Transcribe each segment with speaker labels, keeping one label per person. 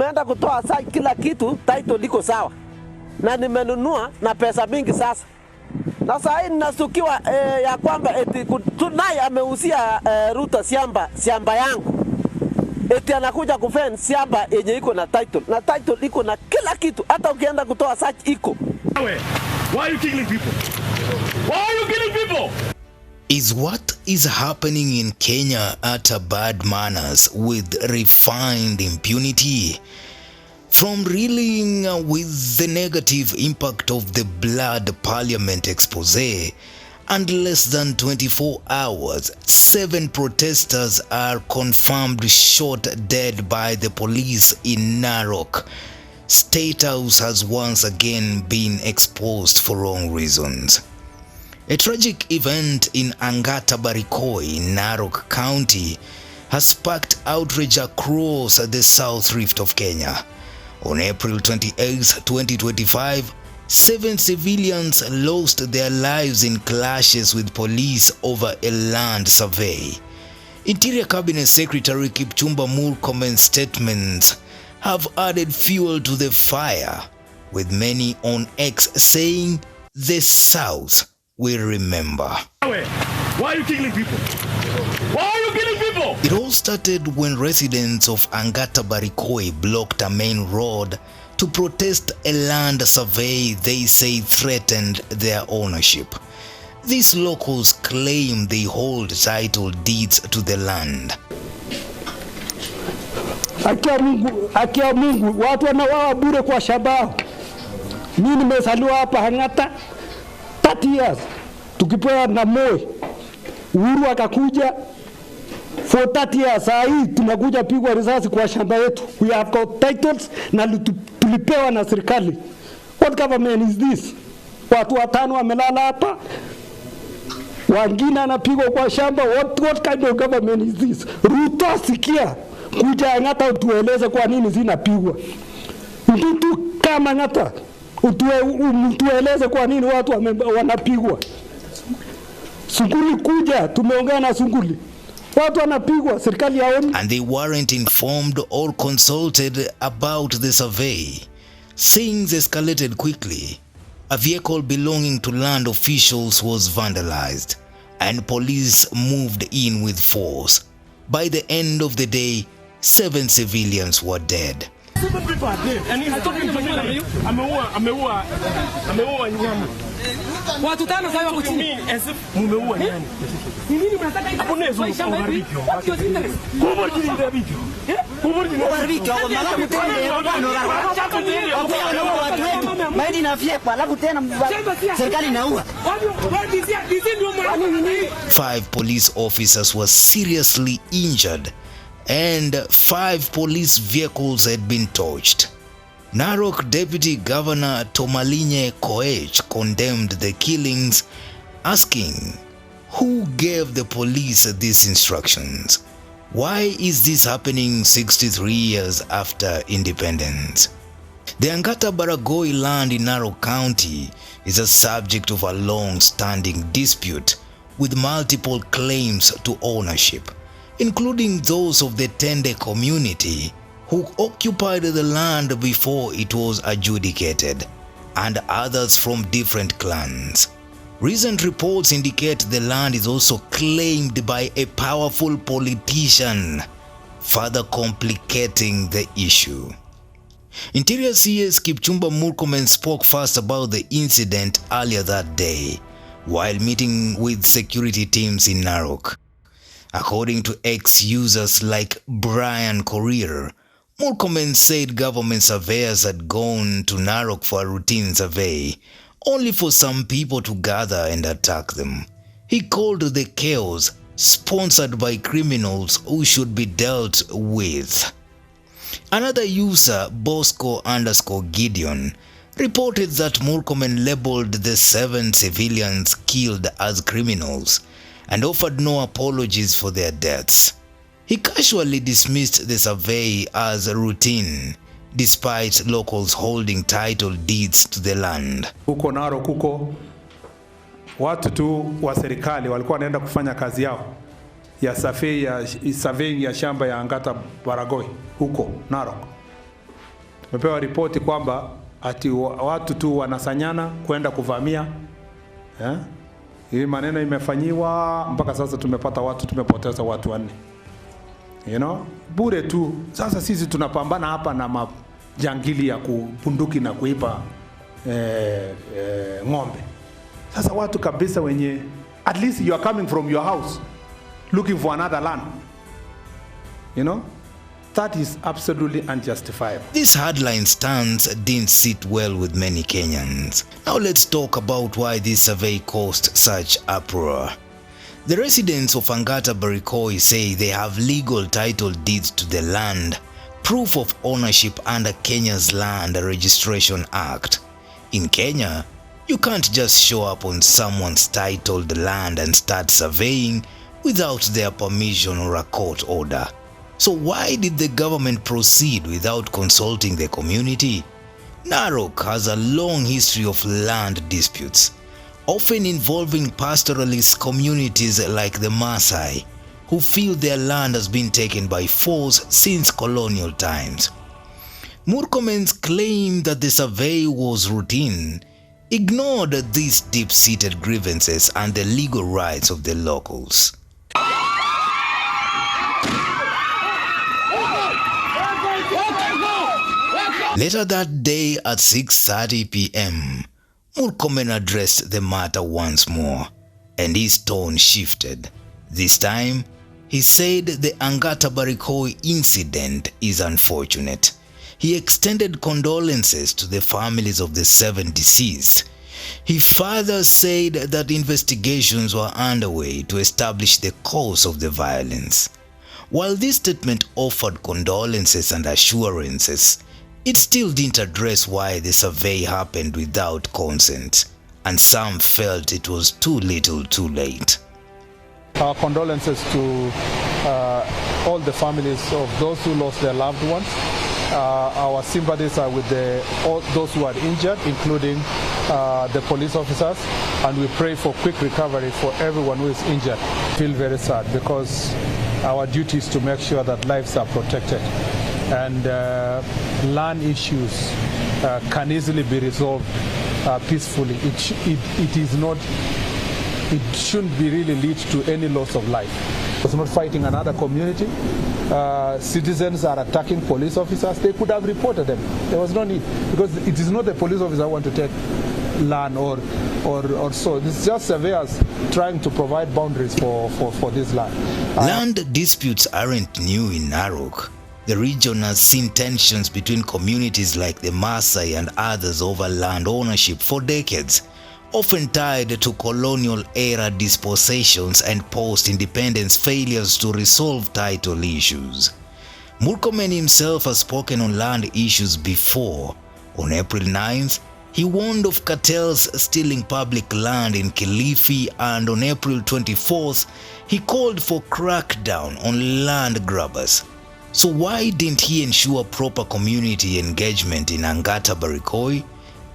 Speaker 1: Tumeenda kutoa kila kitu, title liko sawa. Na nimenunua na pesa mingi sasa. Na sasa hii ninasukiwa ya kwamba eti tunaye ameuzia Ruto shamba yangu. Eti anakuja kufence shamba yenye iko na title. Na title iko na kila kitu, hata ukienda kutoa search iko.
Speaker 2: Why are you killing people? Why are you killing people?
Speaker 3: Is what is happening in Kenya utter bad manners with refined impunity? From reeling with the negative impact of the blood parliament expose, and less than 24 hours, 7 protesters are confirmed shot dead by the police in Narok. State House has once again been exposed for wrong reasons. A tragic event in Angata Barrikoi, Narok County, has sparked outrage across the South Rift of Kenya. On April 28, 2025, 7 civilians lost their lives in clashes with police over a land survey. Interior Cabinet Secretary Kipchumba Murkomen's statements have added fuel to the fire, with many on X saying the South will remember.
Speaker 2: Why are you killing people? Why are you killing people?
Speaker 3: It all started when residents of Angata Barrikoi blocked a main road to protest a land survey they say threatened their ownership. These locals claim they hold title deeds to the land.
Speaker 4: Akia Mungu, watu wanawawa bure kwa shamba. Mimi nimezaliwa hapa Angata 30 years. Tukipewa na Moi, Uhuru akakuja for 30 years. Saa hii tunakuja pigwa risasi kwa shamba yetu. We have got titles na tulipewa na serikali. What government is this? Watu 5 wamelala hapa, wengine anapigwa kwa shamba. What kind of government is this? Ruto, sikia, kuja Angata utueleze kwa nini zinapigwa. Mtu kama Angata utueleze kwa nini watu wanapigwa. Sunguli kuja, tumeongea na Sunguli. Watu wanapigwa, serikali yaoni.
Speaker 3: And they weren't informed or consulted about the survey. Things escalated quickly. A vehicle belonging to land officials was vandalized, and police moved in with force. By the end of the day, 7 civilians were dead.
Speaker 2: 7 people are dead. And I told him ameua nyama.
Speaker 5: Watu 5 sasa wako chini.
Speaker 2: As if mumeua nyama.
Speaker 5: Ni nini mnataka hivi?
Speaker 2: Hapo nezo kubariki. Kubariki ndio vipi? Kubariki ndio vipi?
Speaker 6: Maidi na fie kwa alafu tena serikali inaua.
Speaker 3: 5 police officers were seriously injured, and 5 police vehicles had been torched. Narok Deputy Governor Tomalinye Koech condemned the killings, asking who gave the police these instructions. Why is this happening 63 years after independence? The Angata Barrikoi land in Narok County is a subject of a long-standing dispute with multiple claims to ownership, including those of the Tende community who occupied the land before it was adjudicated, and others from different clans. Recent reports indicate the land is also claimed by a powerful politician, further complicating the issue. Interior CS Kipchumba Murkomen spoke first about the incident earlier that day, while meeting with security teams in Narok. According to ex-users like Brian Courier, Murkomen said government surveyors had gone to Narok for a routine survey, only for some people to gather and attack them. He called the chaos sponsored by criminals who should be dealt with. Another user, Bosco_Gideon, reported that Murkomen labeled the 7 civilians killed as criminals and offered no apologies for their deaths. He casually dismissed the survey as routine, despite locals holding title deeds to the land.
Speaker 7: Huko Narok huko watu tu wa serikali walikuwa wanaenda kufanya kazi yao ya surveying ya shamba ya Angata Barrikoi huko Narok. Tumepewa ripoti kwamba ati watu tu wanasanyana kwenda kuvamia. Hii maneno imefanyiwa mpaka sasa tumepata watu, tumepoteza watu 4. You know, bure tu. Sasa sisi tunapambana hapa na majangili ya kubunduki na kuipa ng'ombe. Sasa watu kabisa wenye, at least you are coming from your house looking for another land. You know, that is absolutely unjustifiable.
Speaker 3: This hardline stance didn't sit well with many Kenyans. Now let's talk about why this survey caused such uproar. The residents of Angata Barrikoi say they have legal title deeds to the land, proof of ownership under Kenya's Land Registration Act. In Kenya, you can't just show up on someone's titled land and start surveying without their permission or a court order. So why did the government proceed without consulting the community? Narok has a long history of land disputes, often involving pastoralist communities like the Maasai, who feel their land has been taken by force since colonial times. Murkomen's claim that the survey was routine ignored these deep-seated grievances and the legal rights of the locals. Later that day at 6:30 p.m., Murkomen addressed the matter once more, and his tone shifted. This time, he said the Angata Barrikoi incident is unfortunate. He extended condolences to the families of the 7 deceased. He further said that investigations were underway to establish the cause of the violence. While this statement offered condolences and assurances, it still didn't address why the survey happened without consent, and some felt it was too little too late.
Speaker 8: Our condolences to all the families of those who lost their loved ones. Our sympathies are with all those who are injured, including the police officers, and we pray for quick recovery for everyone who is injured. I feel very sad because our duty is to make sure that lives are protected, and land issues can easily be resolved peacefully. It shouldn't be really lead to any loss of life. It's not fighting another community. Citizens are attacking police officers. They could have reported them. There was no need, because it is not the police officer who want to take land or so. It's just surveyors trying to provide boundaries for this land.
Speaker 3: Land disputes aren't new in Narok. The region has seen tensions between communities like the Maasai and others over land ownership for decades, often tied to colonial-era dispossessions and post-independence failures to resolve title issues. Murkomen himself has spoken on land issues before. On April 9th, he warned of cartels stealing public land in Kilifi, and on April 24th, he called for crackdown on land grabbers. So why didn't he ensure proper community engagement in Angata Barrikoi?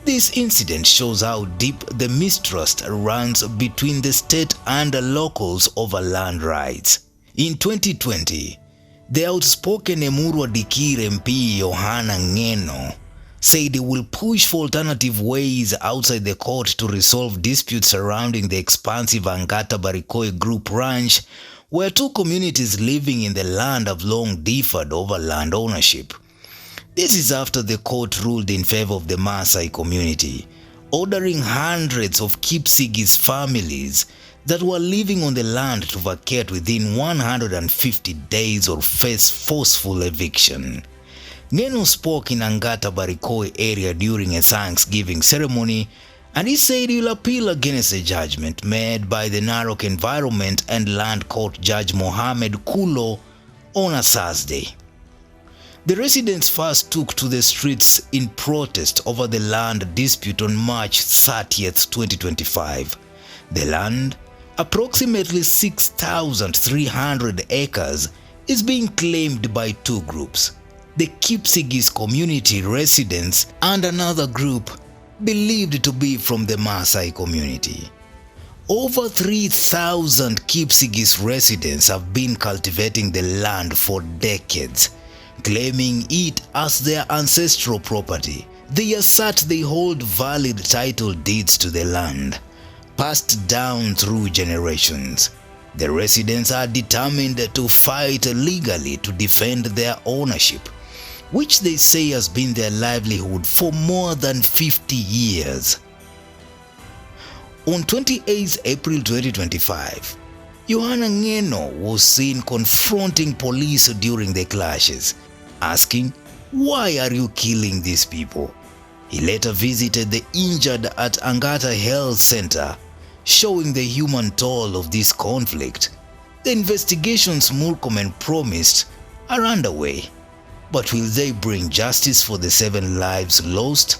Speaker 3: This incident shows how deep the mistrust runs between the state and the locals over land rights. In 2020, the outspoken Emurwa Dikir MP Yohana Ngeno said he will push for alternative ways outside the court to resolve disputes surrounding the expansive Angata Barrikoi Group Ranch, where 2 communities living in the land have long differed over land ownership. This is after the court ruled in favor of the Maasai community, ordering hundreds of Kipsigis families that were living on the land to vacate within 150 days or face forceful eviction. Ngeno spoke in Angata Barrikoi area during a Thanksgiving ceremony, and he said he will appeal against a judgment made by the Narok Environment and Land Court Judge Mohammed Kulo on a Thursday. The residents first took to the streets in protest over the land dispute on March 30th, 2025. The land, approximately 6,300 acres, is being claimed by 2 groups: the Kipsigis community residents and another group believed to be from the Maasai community. Over 3,000 Kipsigis residents have been cultivating the land for decades. claiming it as their ancestral property. They assert they hold valid title deeds to the land, passed down through generations. The residents are determined to fight legally to defend their ownership, which they say has been their livelihood for more than 50 years. On 28 April 2025, Yohana Ngeno was seen confronting police during the clashes, asking, "Why are you killing these people?" He later visited the injured at Angata Health Center, showing the human toll of this conflict. The investigations Murkomen promised are underway, but will they bring justice for the 7 lives lost?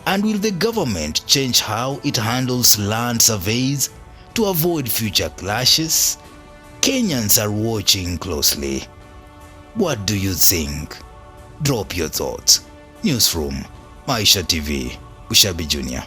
Speaker 3: And will the government change how it handles land surveys to avoid future clashes? Kenyans are watching closely. What do you think? Drop your thoughts. Newsroom, Maisha TV, Ushabi Jr.